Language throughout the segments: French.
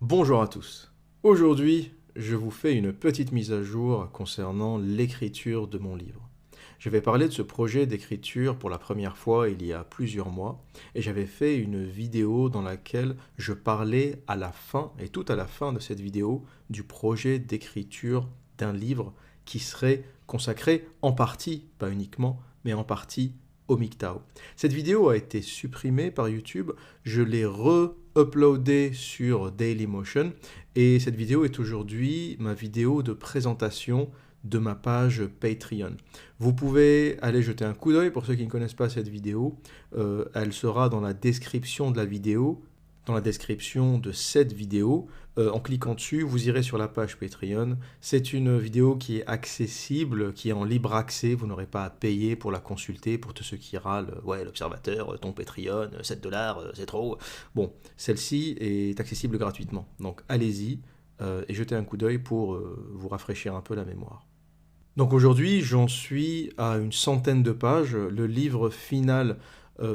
Bonjour à tous. Aujourd'hui, je vous fais une petite mise à jour concernant l'écriture de mon livre. Je vais parler de ce projet d'écriture pour la première fois il y a plusieurs mois et j'avais fait une vidéo dans laquelle je parlais à la fin, et tout à la fin de cette vidéo, du projet d'écriture d'un livre qui serait consacré en partie, pas uniquement, mais en partie au MGTOW. Cette vidéo a été supprimée par YouTube, je l'ai re-uploadée sur Dailymotion et cette vidéo est aujourd'hui ma vidéo de présentation de ma page Patreon. Vous pouvez aller jeter un coup d'œil pour ceux qui ne connaissent pas cette vidéo, elle sera dans la description de la vidéo, dans la description de cette vidéo. En cliquant dessus, vous irez sur la page Patreon. C'est une vidéo qui est accessible, qui est en libre accès. Vous n'aurez pas à payer pour la consulter. Pour tous ceux qui râlent, ouais, l'observateur, ton Patreon, 7 $, c'est trop. Bon, celle-ci est accessible gratuitement. Donc allez-y et jetez un coup d'œil pour vous rafraîchir un peu la mémoire. Donc aujourd'hui, j'en suis à une centaine de pages. Le livre final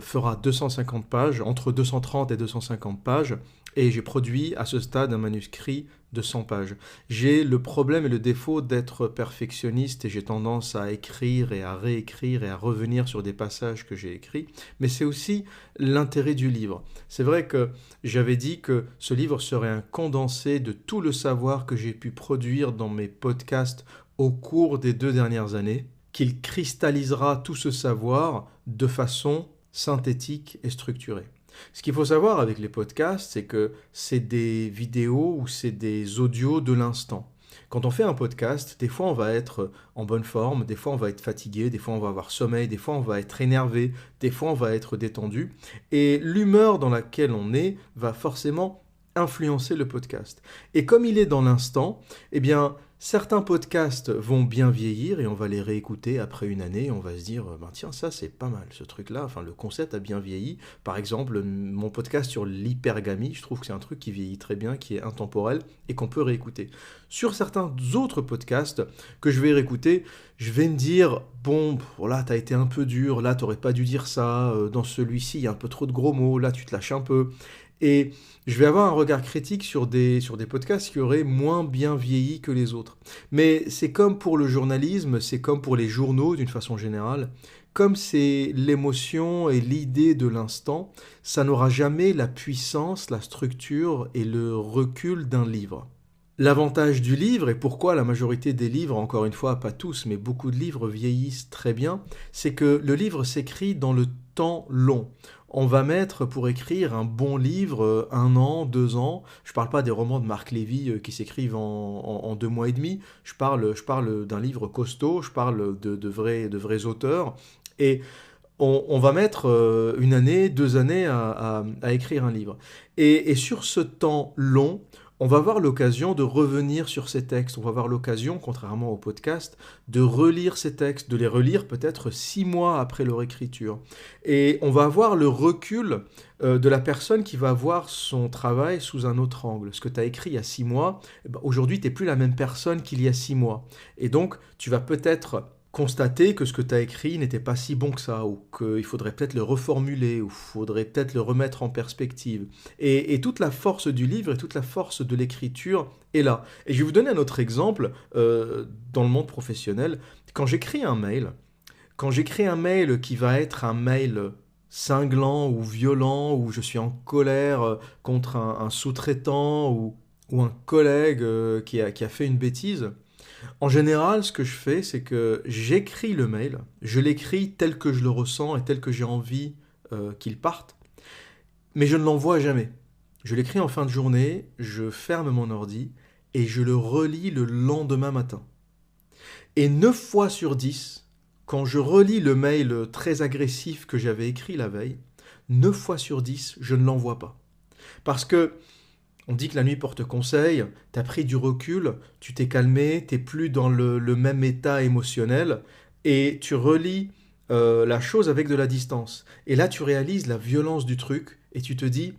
fera 250 pages, entre 230 et 250 pages, et j'ai produit à ce stade un manuscrit de 100 pages. J'ai le problème et le défaut d'être perfectionniste et j'ai tendance à écrire et à réécrire et à revenir sur des passages que j'ai écrits, mais c'est aussi l'intérêt du livre. C'est vrai que j'avais dit que ce livre serait un condensé de tout le savoir que j'ai pu produire dans mes podcasts au cours des 2 dernières années, qu'il cristallisera tout ce savoir de façon synthétique et structurée. Ce qu'il faut savoir avec les podcasts, c'est que c'est des vidéos ou c'est des audios de l'instant. Quand on fait un podcast, des fois on va être en bonne forme, des fois on va être fatigué, des fois on va avoir sommeil, des fois on va être énervé, des fois on va être détendu. Et l'humeur dans laquelle on est va forcément influencer le podcast. Et comme il est dans l'instant, eh bien, certains podcasts vont bien vieillir et on va les réécouter après une année et on va se dire, ben tiens, ça c'est pas mal, ce truc-là, enfin le concept a bien vieilli. Par exemple, mon podcast sur l'hypergamie, je trouve que c'est un truc qui vieillit très bien, qui est intemporel et qu'on peut réécouter. Sur certains autres podcasts que je vais réécouter, je vais me dire, bon, là t'as été un peu dur, là t'aurais pas dû dire ça, dans celui-ci il y a un peu trop de gros mots, là tu te lâches un peu. Et je vais avoir un regard critique sur des podcasts qui auraient moins bien vieilli que les autres. Mais c'est comme pour le journalisme, c'est comme pour les journaux d'une façon générale. Comme c'est l'émotion et l'idée de l'instant, ça n'aura jamais la puissance, la structure et le recul d'un livre. L'avantage du livre, et pourquoi la majorité des livres, encore une fois, pas tous, mais beaucoup de livres vieillissent très bien, c'est que le livre s'écrit dans le temps long. On va mettre pour écrire un bon livre 1 an, 2 ans. Je ne parle pas des romans de Marc Lévy qui s'écrivent en 2 mois et demi. Je parle d'un livre costaud, je parle de vrais auteurs. Et on va mettre 1 année, 2 années à écrire un livre. Et sur ce temps long, on va avoir l'occasion de revenir sur ces textes. On va avoir l'occasion, contrairement au podcast, de relire ces textes, de les relire peut-être 6 mois après leur écriture. Et on va avoir le recul de la personne qui va voir son travail sous un autre angle. Ce que tu as écrit il y a 6 mois, aujourd'hui, tu n'es plus la même personne qu'il y a 6 mois. Et donc, tu vas peut-être constater que ce que tu as écrit n'était pas si bon que ça, ou qu'il faudrait peut-être le reformuler, ou il faudrait peut-être le remettre en perspective. Et toute la force du livre et toute la force de l'écriture est là. Et je vais vous donner un autre exemple dans le monde professionnel. Quand j'écris un mail qui va être un mail cinglant ou violent, où je suis en colère contre un sous-traitant ou un collègue qui a fait une bêtise, en général, ce que je fais, c'est que j'écris le mail, je l'écris tel que je le ressens et tel que j'ai envie qu'il parte, mais je ne l'envoie jamais. Je l'écris en fin de journée, je ferme mon ordi et je le relis le lendemain matin. Et 9 fois sur 10, quand je relis le mail très agressif que j'avais écrit la veille, 9 fois sur 10, je ne l'envoie pas. Parce que on dit que la nuit porte conseil, t'as pris du recul, tu t'es calmé, t'es plus dans le même état émotionnel, et tu relis la chose avec de la distance. Et là, tu réalises la violence du truc, et tu te dis,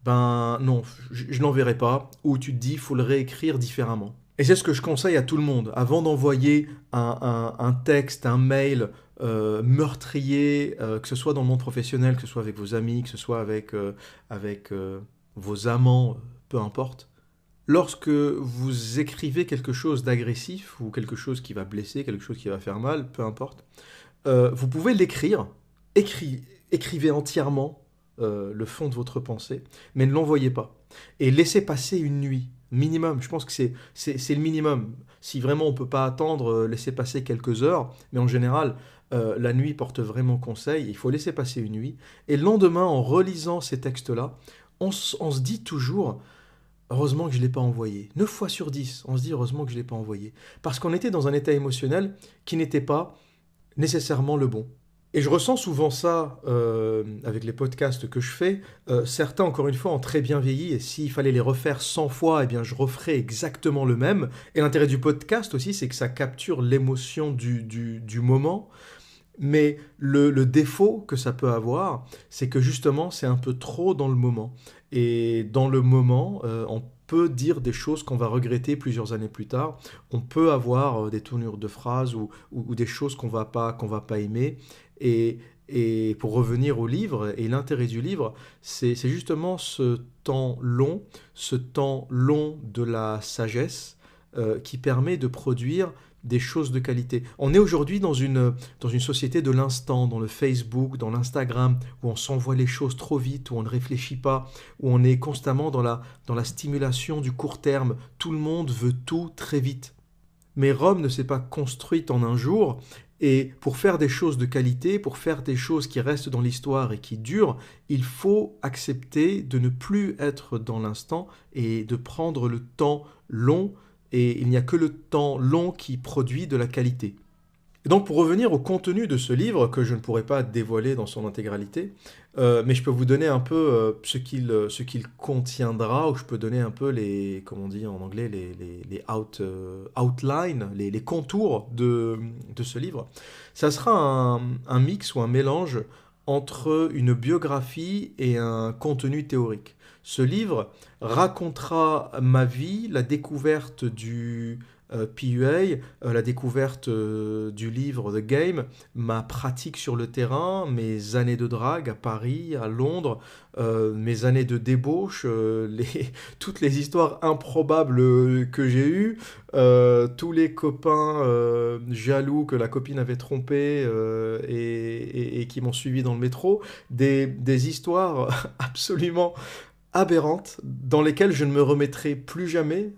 ben non, je n'enverrai pas, ou tu te dis, il faut le réécrire différemment. Et c'est ce que je conseille à tout le monde. Avant d'envoyer un texte, un mail meurtrier, que ce soit dans le monde professionnel, que ce soit avec vos amis, que ce soit avec vos amants, peu importe, Lorsque vous écrivez quelque chose d'agressif ou quelque chose qui va blesser, quelque chose qui va faire mal, peu importe, vous pouvez l'écrire, écrivez entièrement le fond de votre pensée, mais ne l'envoyez pas. Et laissez passer une nuit, minimum. Je pense que c'est le minimum. Si vraiment on ne peut pas attendre, laissez passer quelques heures, mais en général, la nuit porte vraiment conseil. Il faut laisser passer une nuit. Et le lendemain, en relisant ces textes-là, on se dit toujours, heureusement que je ne l'ai pas envoyé. 9 fois sur 10, on se dit heureusement que je ne l'ai pas envoyé. Parce qu'on était dans un état émotionnel qui n'était pas nécessairement le bon. Et je ressens souvent ça avec les podcasts que je fais. Certains, encore une fois, ont très bien vieilli, et s'il fallait les refaire 100 fois, eh bien, je referais exactement le même. Et l'intérêt du podcast aussi, c'est que ça capture l'émotion du moment. Mais le défaut que ça peut avoir, c'est que justement, c'est un peu trop dans le moment. Et dans le moment, on peut dire des choses qu'on va regretter plusieurs années plus tard. On peut avoir des tournures de phrases ou des choses qu'on va pas aimer. Et, et pour revenir au livre, et l'intérêt du livre, c'est justement ce temps long de la sagesse qui permet de produire des choses de qualité. On est aujourd'hui dans une société de l'instant, dans le Facebook, dans l'Instagram, où on s'envoie les choses trop vite, où on ne réfléchit pas, où on est constamment dans la stimulation du court terme. Tout le monde veut tout très vite. Mais Rome ne s'est pas construite en un jour, et pour faire des choses de qualité, pour faire des choses qui restent dans l'histoire et qui durent, il faut accepter de ne plus être dans l'instant et de prendre le temps long, et il n'y a que le temps long qui produit de la qualité. Et donc pour revenir au contenu de ce livre, que je ne pourrais pas dévoiler dans son intégralité, mais je peux vous donner un peu ce qu'il contiendra, ou je peux donner un peu les, comment on dit en anglais, outlines, les contours de ce livre. Ça sera un mix ou un mélange entre une biographie et un contenu théorique. Ce livre racontera ma vie, la découverte du PUA, la découverte du livre The Game, ma pratique sur le terrain, mes années de drague à Paris, à Londres, mes années de débauche, toutes les histoires improbables que j'ai eues, tous les copains jaloux que la copine avait trompés et qui m'ont suivi dans le métro, des histoires absolument aberrantes dans lesquelles je ne me remettrai plus jamais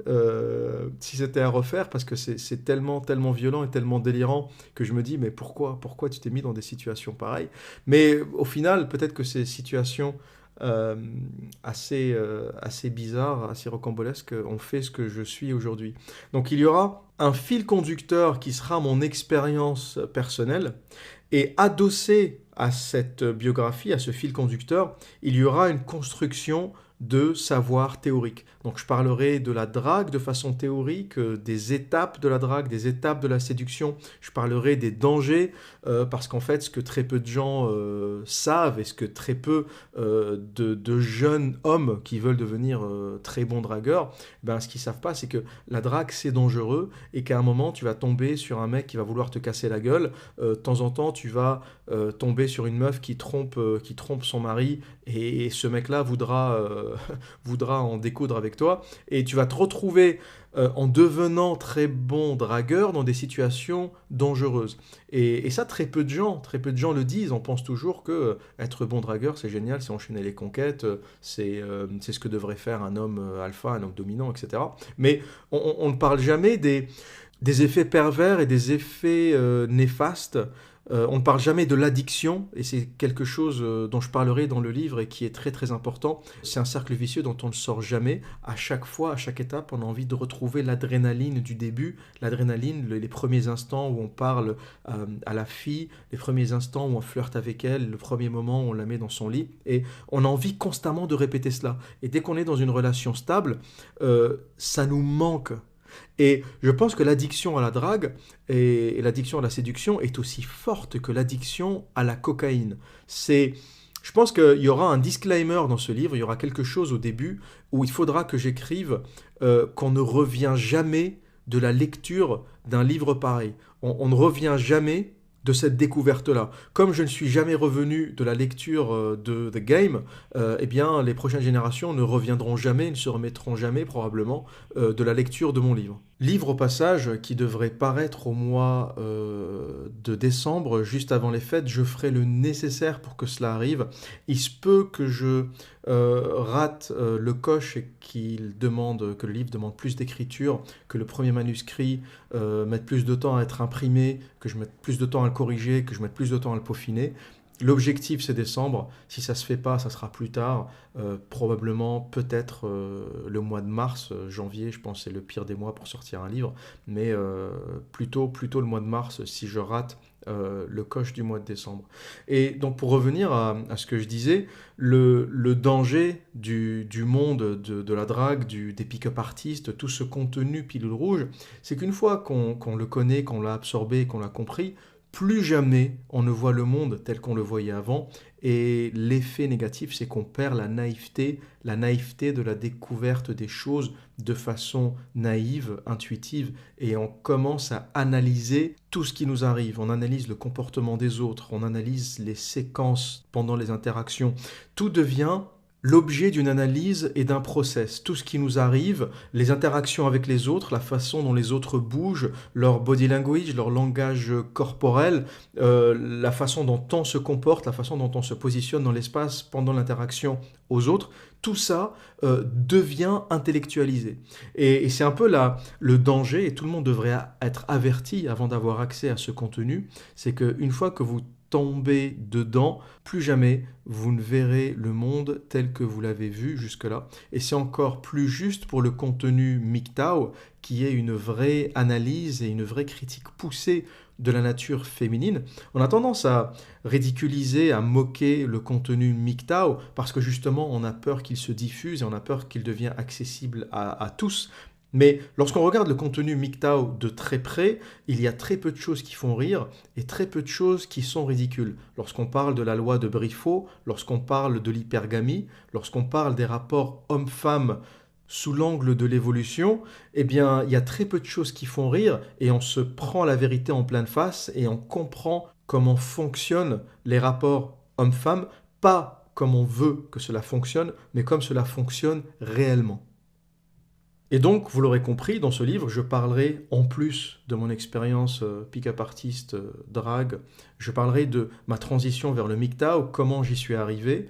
si c'était à refaire, parce que c'est tellement violent et tellement délirant que je me dis mais pourquoi tu t'es mis dans des situations pareilles. Mais au final, peut-être que ces situations euh, assez bizarres, assez rocambolesques ont fait ce que je suis aujourd'hui. Donc il y aura un fil conducteur qui sera mon expérience personnelle, et adossé à cette biographie, à ce fil conducteur, il y aura une construction de savoir théorique. Donc je parlerai de la drague de façon théorique, des étapes de la drague, des étapes de la séduction. Je parlerai des dangers, parce qu'en fait, ce que très peu de gens savent, et ce que très peu de jeunes hommes qui veulent devenir très bons dragueurs, ben, ce qu'ils ne savent pas, c'est que la drague, c'est dangereux, et qu'à un moment, tu vas tomber sur un mec qui va vouloir te casser la gueule. De temps en temps, tu vas tomber sur une meuf qui trompe son mari, et ce mec-là voudra en découdre avec toi, et tu vas te retrouver en devenant très bon dragueur dans des situations dangereuses. Et ça, très peu de gens le disent. On pense toujours que être bon dragueur, c'est génial, c'est enchaîner les conquêtes, c'est ce que devrait faire un homme alpha, un homme dominant, etc. Mais on ne parle jamais des effets pervers et des effets néfastes. On ne parle jamais de l'addiction, et c'est quelque chose dont je parlerai dans le livre et qui est très important. C'est un cercle vicieux dont on ne sort jamais. À chaque fois, à chaque étape, on a envie de retrouver l'adrénaline du début, l'adrénaline, les premiers instants où on parle à la fille, les premiers instants où on flirte avec elle, le premier moment où on la met dans son lit, et on a envie constamment de répéter cela. Et dès qu'on est dans une relation stable, ça nous manque. Et je pense que l'addiction à la drague et l'addiction à la séduction est aussi forte que l'addiction à la cocaïne. Je pense qu'il y aura un disclaimer dans ce livre, il y aura quelque chose au début où il faudra que j'écrive qu'on ne revient jamais de la lecture d'un livre pareil. On ne revient jamais de cette découverte-là. Comme je ne suis jamais revenu de la lecture de The Game, eh bien, les prochaines générations ne reviendront jamais, ne se remettront jamais probablement de la lecture de mon livre. Livre au passage qui devrait paraître au mois de décembre, juste avant les fêtes. Je ferai le nécessaire pour que cela arrive. Il se peut que je rate le coche et que le livre demande plus d'écriture, que le premier manuscrit mette plus de temps à être imprimé, que je mette plus de temps à le corriger, que je mette plus de temps à le peaufiner. L'objectif, c'est décembre. Si ça se fait pas, ça sera plus tard. Probablement, peut-être le mois de mars, janvier, je pense, c'est le pire des mois pour sortir un livre. Mais plutôt le mois de mars si je rate le coche du mois de décembre. Et donc, pour revenir à ce que je disais, le danger du monde de la drague, des pick-up artistes, tout ce contenu pilule rouge, c'est qu'une fois qu'on le connaît, qu'on l'a absorbé, qu'on l'a compris, plus jamais on ne voit le monde tel qu'on le voyait avant. Et l'effet négatif, c'est qu'on perd la naïveté de la découverte des choses de façon naïve, intuitive, et on commence à analyser tout ce qui nous arrive. On analyse le comportement des autres, on analyse les séquences pendant les interactions. Tout devient l'objet d'une analyse et d'un process. Tout ce qui nous arrive, les interactions avec les autres, la façon dont les autres bougent, leur body language, leur langage corporel, la façon dont on se comporte, la façon dont on se positionne dans l'espace pendant l'interaction aux autres, tout ça devient intellectualisé. Et c'est un peu le danger, et tout le monde devrait être averti avant d'avoir accès à ce contenu, c'est qu'une fois que vous tombez dedans, plus jamais vous ne verrez le monde tel que vous l'avez vu jusque-là. Et c'est encore plus juste pour le contenu MGTOW, qui est une vraie analyse et une vraie critique poussée de la nature féminine. On a tendance à ridiculiser, à moquer le contenu MGTOW parce que justement on a peur qu'il se diffuse et on a peur qu'il devienne accessible à tous. Mais lorsqu'on regarde le contenu MGTOW de très près, il y a très peu de choses qui font rire et très peu de choses qui sont ridicules. Lorsqu'on parle de la loi de Briffaut, lorsqu'on parle de l'hypergamie, lorsqu'on parle des rapports hommes-femmes sous l'angle de l'évolution, eh bien, il y a très peu de choses qui font rire et on se prend la vérité en pleine face et on comprend comment fonctionnent les rapports hommes-femmes, pas comme on veut que cela fonctionne, mais comme cela fonctionne réellement. Et donc, vous l'aurez compris, dans ce livre, je parlerai, en plus de mon expérience pick-up artiste, drague, je parlerai de ma transition vers le MGTOW, comment j'y suis arrivé,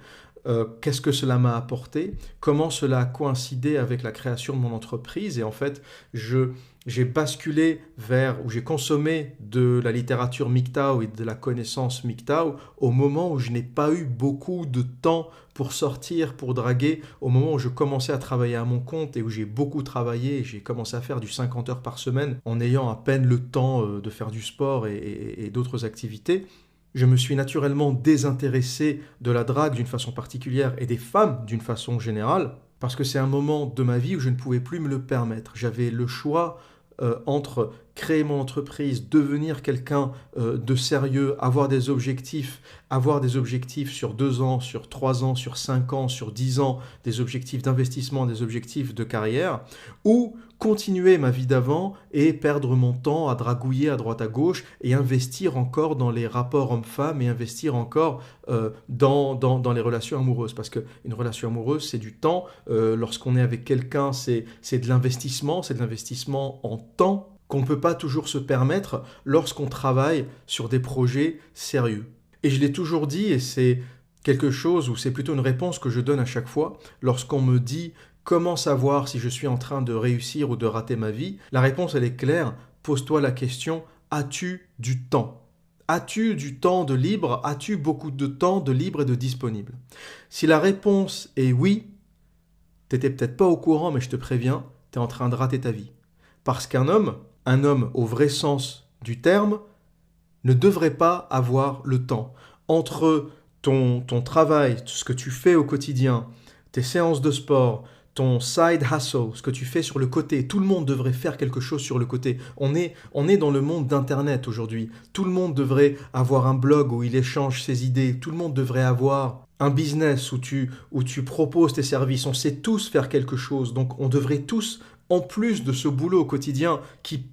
qu'est-ce que cela m'a apporté, comment cela a coïncidé avec la création de mon entreprise. Et en fait, j'ai basculé vers, ou j'ai consommé de la littérature MGTOW et de la connaissance MGTOW au moment où je n'ai pas eu beaucoup de temps pour sortir, pour draguer, au moment où je commençais à travailler à mon compte et où j'ai beaucoup travaillé, et j'ai commencé à faire du 50 heures par semaine en ayant à peine le temps de faire du sport et d'autres activités. Je me suis naturellement désintéressé de la drague d'une façon particulière et des femmes d'une façon générale, parce que c'est un moment de ma vie où je ne pouvais plus me le permettre. J'avais le choix entre créer mon entreprise, devenir quelqu'un de sérieux, avoir des objectifs sur 2 ans, sur 3 ans, sur 5 ans, sur 10 ans, des objectifs d'investissement, des objectifs de carrière, ou continuer ma vie d'avant et perdre mon temps à dragouiller à droite à gauche et investir encore dans les rapports hommes-femmes et investir encore dans les relations amoureuses. Parce qu'une relation amoureuse, c'est du temps. Lorsqu'on est avec quelqu'un, c'est de l'investissement en temps qu'on ne peut pas toujours se permettre lorsqu'on travaille sur des projets sérieux. Et je l'ai toujours dit, et c'est quelque chose, ou c'est plutôt une réponse que je donne à chaque fois, lorsqu'on me dit « Comment savoir si je suis en train de réussir ou de rater ma vie ?» La réponse, elle est claire. Pose-toi la question « As-tu du temps ?» As-tu du temps de libre? As-tu beaucoup de temps de libre et de disponible? Si la réponse est oui, t'étais peut-être pas au courant, mais je te préviens, t'es en train de rater ta vie. Parce qu'un homme au vrai sens du terme, ne devrait pas avoir le temps. Entre ton travail, ce que tu fais au quotidien, tes séances de sport, ton side hustle, ce que tu fais sur le côté, tout le monde devrait faire quelque chose sur le côté. On est dans le monde d'Internet aujourd'hui. Tout le monde devrait avoir un blog où il échange ses idées. Tout le monde devrait avoir un business où tu proposes tes services, on sait tous faire quelque chose, donc on devrait tous, en plus de ce boulot au quotidien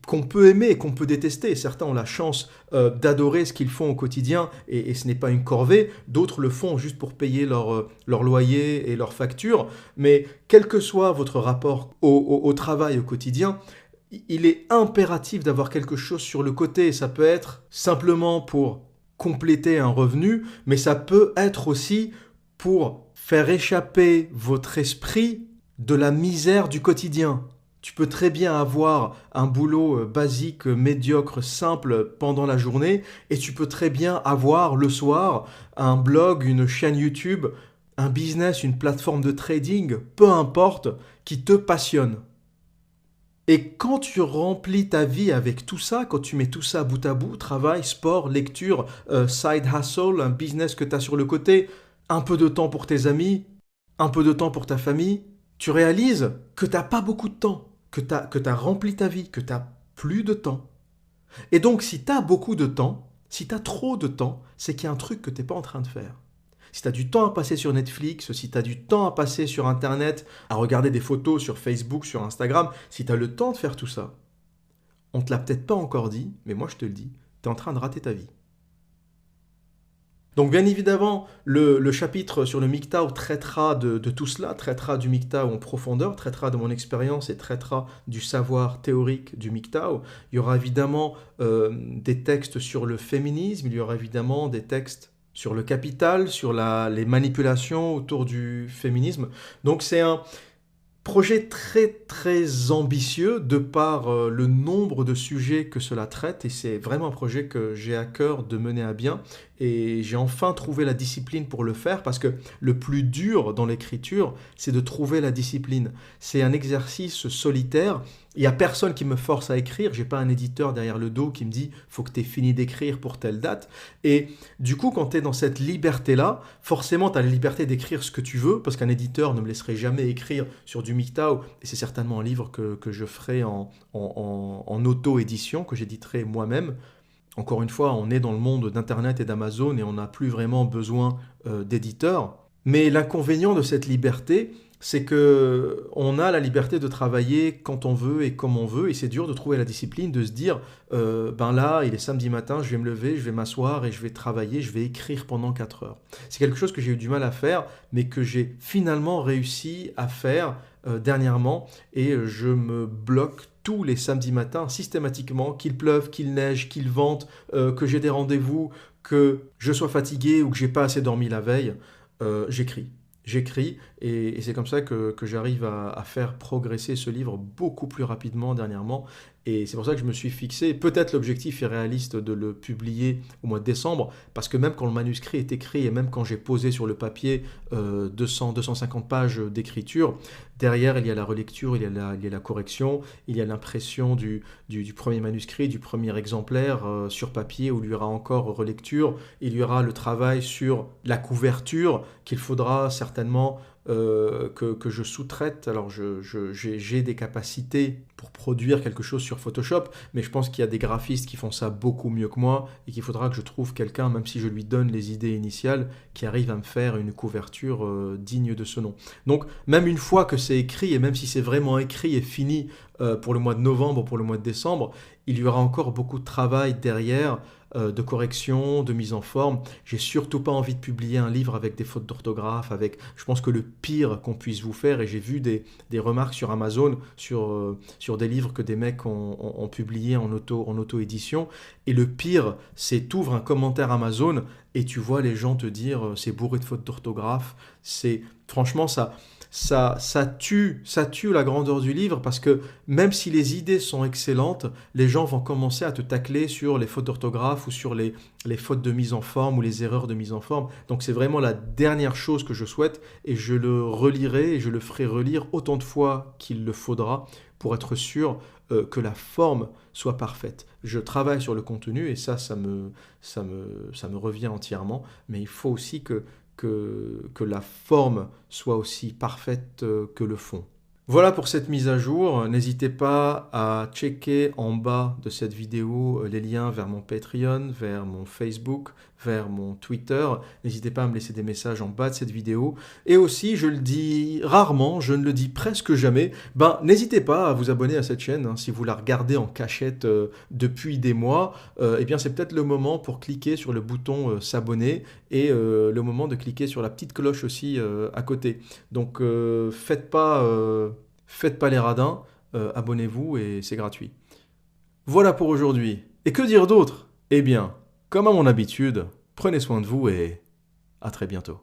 qu'on peut aimer et qu'on peut détester, certains ont la chance d'adorer ce qu'ils font au quotidien et ce n'est pas une corvée, d'autres le font juste pour payer leur loyer et leurs factures, mais quel que soit votre rapport au travail au quotidien, il est impératif d'avoir quelque chose sur le côté. Ça peut être simplement pour compléter un revenu, mais ça peut être aussi pour faire échapper votre esprit de la misère du quotidien. Tu peux très bien avoir un boulot basique, médiocre, simple pendant la journée, et tu peux très bien avoir le soir un blog, une chaîne YouTube, un business, une plateforme de trading, peu importe, qui te passionne. Et quand tu remplis ta vie avec tout ça, quand tu mets tout ça bout à bout, travail, sport, lecture, side hustle, un business que tu as sur le côté, un peu de temps pour tes amis, un peu de temps pour ta famille, tu réalises que tu n'as pas beaucoup de temps, que tu as rempli ta vie, que tu n'as plus de temps. Et donc si tu as beaucoup de temps, si tu as trop de temps, c'est qu'il y a un truc que tu n'es pas en train de faire. Si tu as du temps à passer sur Netflix, si tu as du temps à passer sur Internet, à regarder des photos sur Facebook, sur Instagram, si tu as le temps de faire tout ça, on ne te l'a peut-être pas encore dit, mais moi je te le dis, tu es en train de rater ta vie. Donc bien évidemment, le chapitre sur le MGTOW traitera de tout cela, traitera du MGTOW en profondeur, traitera de mon expérience et traitera du savoir théorique du MGTOW. Il y aura évidemment des textes sur le féminisme, il y aura évidemment des textes sur le capital, sur les manipulations autour du féminisme. Donc c'est un projet très très ambitieux de par le nombre de sujets que cela traite et c'est vraiment un projet que j'ai à cœur de mener à bien et j'ai enfin trouvé la discipline pour le faire parce que le plus dur dans l'écriture c'est de trouver la discipline. C'est un exercice solitaire, il n'y a personne qui me force à écrire, j'ai pas un éditeur derrière le dos qui me dit faut que tu aies fini d'écrire pour telle date et du coup quand tu es dans cette liberté là, forcément tu as la liberté d'écrire ce que tu veux parce qu'un éditeur ne me laisserait jamais écrire sur du MGTOW et c'est certainement un livre que je ferai en auto-édition, que j'éditerai moi-même. Encore une fois, on est dans le monde d'Internet et d'Amazon et on n'a plus vraiment besoin d'éditeurs. Mais l'inconvénient de cette liberté, c'est que on a la liberté de travailler quand on veut et comme on veut, et c'est dur de trouver la discipline, de se dire, ben là, il est samedi matin, je vais me lever, je vais m'asseoir et je vais travailler, je vais écrire pendant 4 heures. C'est quelque chose que j'ai eu du mal à faire, mais que j'ai finalement réussi à faire dernièrement, et je me bloque tous les samedis matins systématiquement, qu'il pleuve, qu'il neige, qu'il vente, que j'ai des rendez-vous, que je sois fatigué ou que j'ai pas assez dormi la veille, j'écris. J'écris et c'est comme ça que j'arrive à faire progresser ce livre beaucoup plus rapidement dernièrement. Et c'est pour ça que je me suis fixé, peut-être l'objectif est réaliste de le publier au mois de décembre, parce que même quand le manuscrit est écrit et même quand j'ai posé sur le papier 200-250 pages d'écriture, derrière il y a la relecture, il y a la correction, il y a l'impression du premier manuscrit, du premier exemplaire sur papier où il y aura encore relecture, il y aura le travail sur la couverture qu'il faudra certainement que je sous-traite. Alors j'ai des capacités pour produire quelque chose sur Photoshop, mais je pense qu'il y a des graphistes qui font ça beaucoup mieux que moi et qu'il faudra que je trouve quelqu'un, même si je lui donne les idées initiales, qui arrive à me faire une couverture digne de ce nom. Donc même une fois que c'est écrit, et même si c'est vraiment écrit et fini pour le mois de novembre ou pour le mois de décembre, il y aura encore beaucoup de travail derrière, de correction, de mise en forme. J'ai surtout pas envie de publier un livre avec des fautes d'orthographe, avec, je pense que le pire qu'on puisse vous faire, et j'ai vu des remarques sur Amazon, sur des livres que des mecs ont publiés en auto-édition, et le pire, c'est t'ouvres un commentaire Amazon et tu vois les gens te dire c'est bourré de fautes d'orthographe, c'est franchement ça tue la grandeur du livre parce que même si les idées sont excellentes, les gens vont commencer à te tacler sur les fautes d'orthographe ou sur les fautes de mise en forme ou les erreurs de mise en forme. Donc c'est vraiment la dernière chose que je souhaite et je le relirai et je le ferai relire autant de fois qu'il le faudra pour être sûr que la forme soit parfaite. Je travaille sur le contenu et ça me revient entièrement, mais il faut aussi que la forme soit aussi parfaite que le fond. Voilà pour cette mise à jour. N'hésitez pas à checker en bas de cette vidéo les liens vers mon Patreon, vers mon Facebook, vers mon Twitter. N'hésitez pas à me laisser des messages en bas de cette vidéo. Et aussi, je le dis rarement, je ne le dis presque jamais, n'hésitez pas à vous abonner à cette chaîne. Si vous la regardez en cachette depuis des mois, eh bien c'est peut-être le moment pour cliquer sur le bouton s'abonner et le moment de cliquer sur la petite cloche aussi à côté. Donc faites pas les radins, abonnez-vous et c'est gratuit. Voilà pour aujourd'hui. Et que dire d'autre? Eh bien, comme à mon habitude, prenez soin de vous et à très bientôt.